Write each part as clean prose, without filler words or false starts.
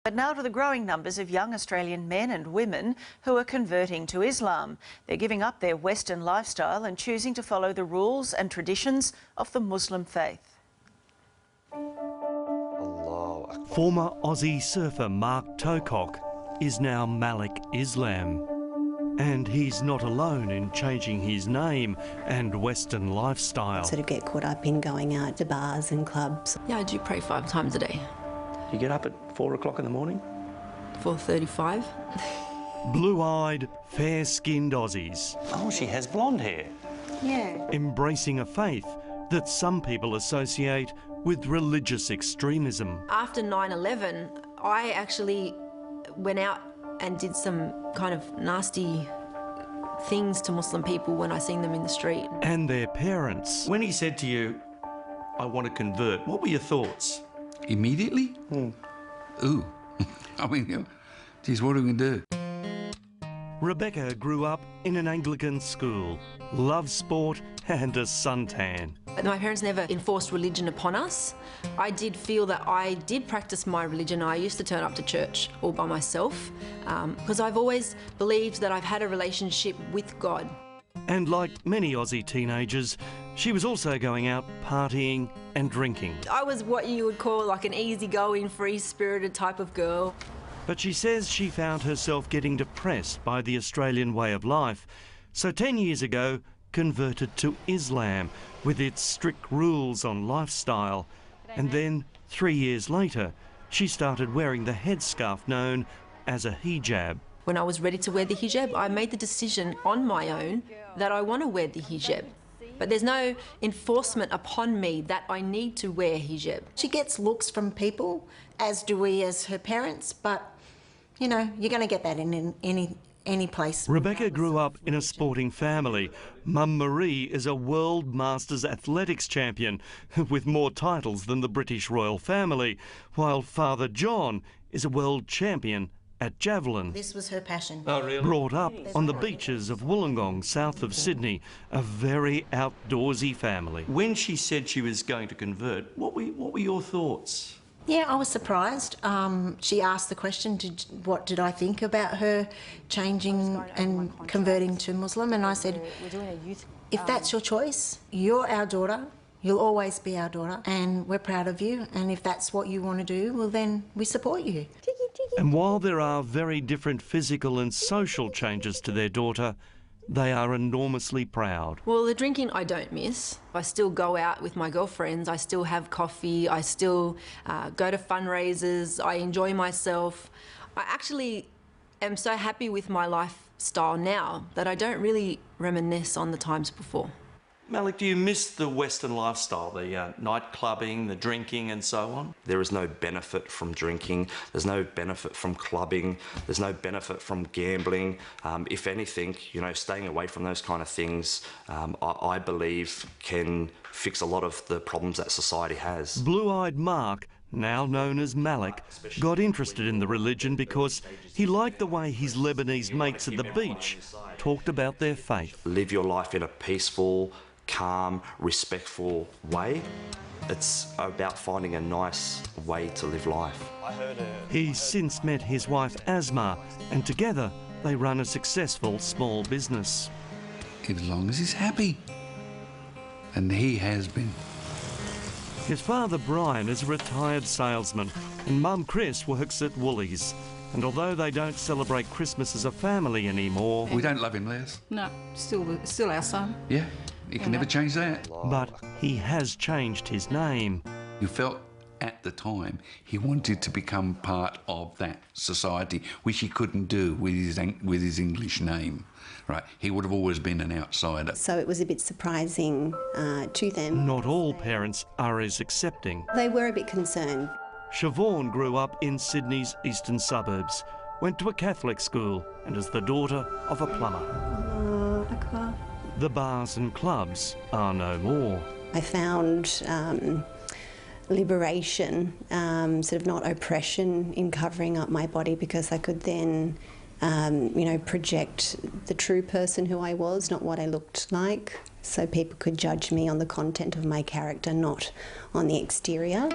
But now to the growing numbers of young Australian men and women who are converting to Islam. They're giving up their Western lifestyle and choosing to follow the rules and traditions of the Muslim faith. Former Aussie surfer Mark Tocock is now Malik Islam. And he's not alone in changing his name and Western lifestyle. Sort of get caught up in going out to bars and clubs. Yeah, I do pray 5 times a day. You get up at 4 o'clock in the morning? 4:35. Blue-eyed, fair-skinned Aussies. Oh, she has blonde hair. Yeah. Embracing a faith that some people associate with religious extremism. After 9/11, I actually went out and did some kind of nasty things to Muslim people when I seen them in the street. And their parents. When he said to you, I want to convert, what were your thoughts? Immediately? Ooh. I mean, geez, what are we going to do? Rebecca grew up in an Anglican school, loves sport and a suntan. My parents never enforced religion upon us. I did feel that I did practice my religion. I used to turn up to church all by myself because I've always believed that I've had a relationship with God. And like many Aussie teenagers, she was also going out partying and drinking. I was what you would call like an easygoing, free-spirited type of girl. But she says she found herself getting depressed by the Australian way of life. So 10 years ago, converted to Islam with its strict rules on lifestyle. And then 3 years later, she started wearing the headscarf known as a hijab. When I was ready to wear the hijab, I made the decision on my own that I want to wear the hijab. But there's no enforcement upon me that I need to wear hijab. She gets looks from people, as do we as her parents, but, you know, you're going to get that in any place. Rebecca grew up in a sporting family. Mum Marie is a World Masters athletics champion with more titles than the British royal family, while Father John is a world champion at javelin. This was her passion. Oh, really? Brought up on the beaches of Wollongong, south of Sydney, a very outdoorsy family. When she said she was going to convert, what were your thoughts? Yeah, I was surprised. She asked the question, what did I think about her changing and converting to Muslim? And I said, if that's your choice, you're our daughter, you'll always be our daughter, and we're proud of you. And if that's what you want to do, well, then we support you. And while there are very different physical and social changes to their daughter, they are enormously proud. Well, the drinking I don't miss. I still go out with my girlfriends, I still have coffee, I still go to fundraisers, I enjoy myself. I actually am so happy with my lifestyle now that I don't really reminisce on the times before. Malik, do you miss the Western lifestyle, the night clubbing, the drinking and so on? There is no benefit from drinking, there's no benefit from clubbing, there's no benefit from gambling. If anything, you know, staying away from those kind of things, I believe can fix a lot of the problems that society has. Blue-eyed Mark, now known as Malik, got interested in the religion because he liked the way his Lebanese mates at the beach talked about their faith. Live your life in a peaceful, calm, respectful way. It's about finding a nice way to live life. He's since met his wife Asma, and together they run a successful small business. As long as he's happy. And he has been. His father Brian is a retired salesman and Mum Chris works at Woolies. And although they don't celebrate Christmas as a family anymore... We don't love him, Les. No, still our son. Yeah, you can never change that. But he has changed his name. You felt at the time he wanted to become part of that society, which he couldn't do with his English name. Right, he would have always been an outsider. So it was a bit surprising to them. Not all parents are as accepting. They were a bit concerned. Siobhan grew up in Sydney's eastern suburbs, went to a Catholic school and is the daughter of a plumber. The bars and clubs are no more. I found liberation, sort of not oppression in covering up my body, because I could then you know, project the true person who I was, not what I looked like. So people could judge me on the content of my character, not on the exterior.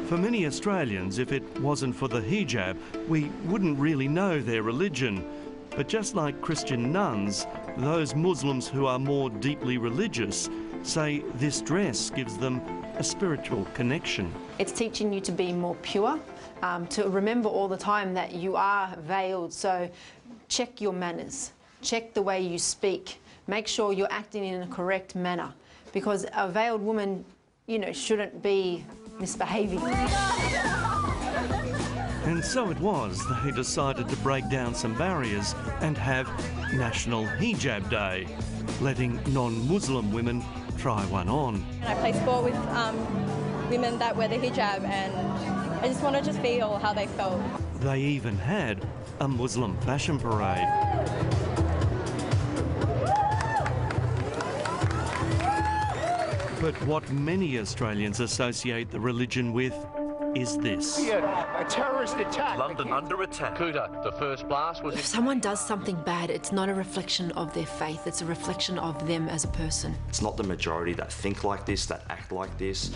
For many Australians, if it wasn't for the hijab, we wouldn't really know their religion. But just like Christian nuns, those Muslims who are more deeply religious say this dress gives them a spiritual connection. It's teaching you to be more pure, to remember all the time that you are veiled, so check your manners, check the way you speak, make sure you're acting in a correct manner, because a veiled woman, you know, shouldn't be misbehaving. And so it was they decided to break down some barriers and have National Hijab Day, letting non-Muslim women try one on. I play sport with women that wear the hijab, and I just wanted to feel how they felt. They even had a Muslim fashion parade. But what many Australians associate the religion with is this. A terrorist attack. London under attack. Kuta, the first blast was... If someone does something bad, it's not a reflection of their faith, it's a reflection of them as a person. It's not the majority that think like this, that act like this.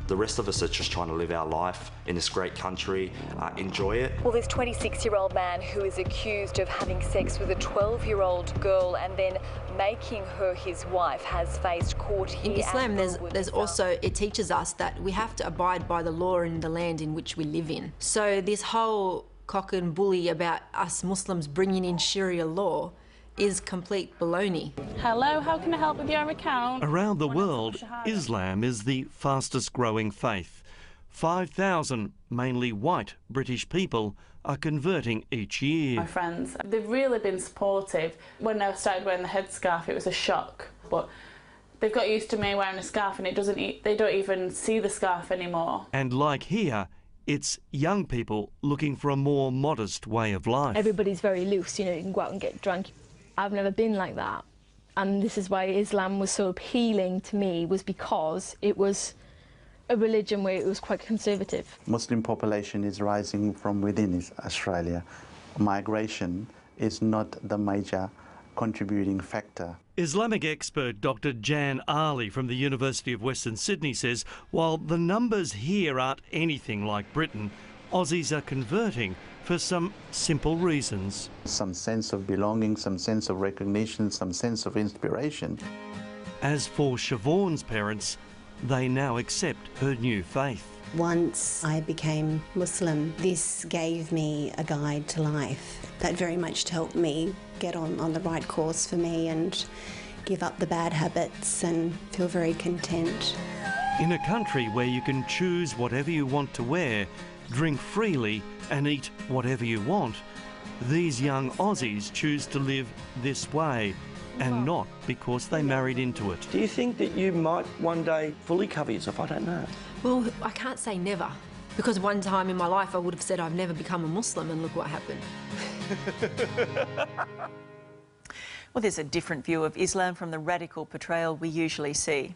The rest of us are just trying to live our life in this great country, enjoy it. Well, this 26-year-old man who is accused of having sex with a 12-year-old girl and then making her his wife has faced court here. In Islam, there's also, it teaches us that we have to abide by the law in the land in which we live in. So this whole cock and bully about us Muslims bringing in Sharia law is complete baloney. Hello, how can I help with your account? Around the world, Islam is the fastest growing faith. 5,000, mainly white British people, are converting each year. My friends, they've really been supportive. When I started wearing the headscarf, it was a shock, but they've got used to me wearing a scarf, and they don't even see the scarf anymore. And like here, it's young people looking for a more modest way of life. Everybody's very loose, you know, you can go out and get drunk. I've never been like that. And this is why Islam was so appealing to me, was because it was a religion where it was quite conservative. Muslim population is rising from within Australia. Migration is not the major contributing factor. Islamic expert Dr. Jan Ali from the University of Western Sydney says while the numbers here aren't anything like Britain, Aussies are converting for some simple reasons. Some sense of belonging, some sense of recognition, some sense of inspiration. As for Siobhan's parents, they now accept her new faith. Once I became Muslim, this gave me a guide to life that very much helped me get on the right course for me and give up the bad habits and feel very content. In a country where you can choose whatever you want to wear, drink freely and eat whatever you want, these young Aussies choose to live this way, and not because they married into it. Do you think that you might one day fully cover yourself? I don't know. Well, I can't say never, because one time in my life I would have said I've never become a Muslim, and look what happened. Well, there's a different view of Islam from the radical portrayal we usually see.